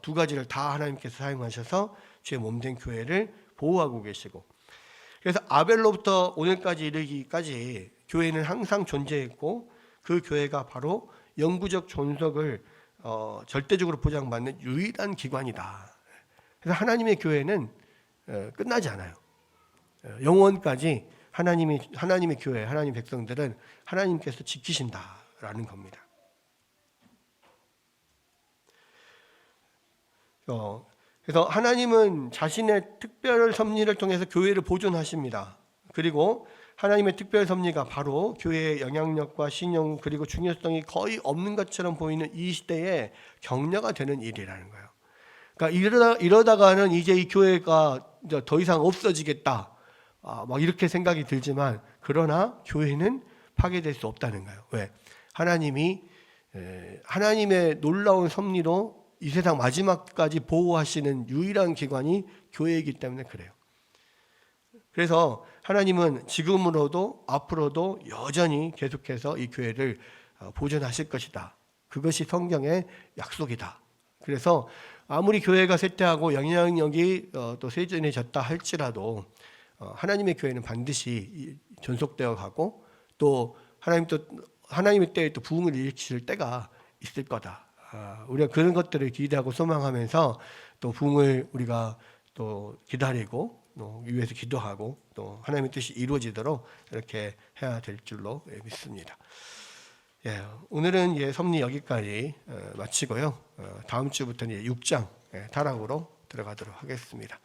Speaker 1: 두 가지를 다 하나님께서 사용하셔서 주의 몸된 교회를 보호하고 계시고, 그래서 아벨로부터 오늘까지 이르기까지 교회는 항상 존재했고, 그 교회가 바로 영구적 존속을 절대적으로 보장받는 유일한 기관이다. 그래서 하나님의 교회는 끝나지 않아요. 영원까지 하나님의 교회, 하나님 백성들은 하나님께서 지키신다라는 겁니다. 그래서 하나님은 자신의 특별 섭리를 통해서 교회를 보존하십니다. 그리고 하나님의 특별 섭리가 바로 교회의 영향력과 신용, 그리고 중요성이 거의 없는 것처럼 보이는 이 시대에 격려가 되는 일이라는 거예요. 그러니까 이러다가는 이제 이 교회가 더 이상 없어지겠다, 막 이렇게 생각이 들지만, 그러나 교회는 파괴될 수 없다는 거예요. 왜? 하나님의 놀라운 섭리로 이 세상 마지막까지 보호하시는 유일한 기관이 교회이기 때문에 그래요. 그래서 하나님은 지금으로도 앞으로도 여전히 계속해서 이 교회를 보존하실 것이다. 그것이 성경의 약속이다. 그래서 아무리 교회가 쇠퇴하고 영향력이 또 세진해졌다 할지라도 하나님의 교회는 반드시 존속되어 가고 또 하나님의 때에 또 부흥을 일으키실 때가 있을 거다. 우리가 그런 것들을 기대하고 소망하면서 또 부흥을 우리가 또 기다리고 위해서 기도하고 또 하나님의 뜻이 이루어지도록 이렇게 해야 될 줄로 믿습니다. 예, 오늘은 섭리 여기까지 마치고요. 다음 주부터는 6장 타락으로 들어가도록 하겠습니다.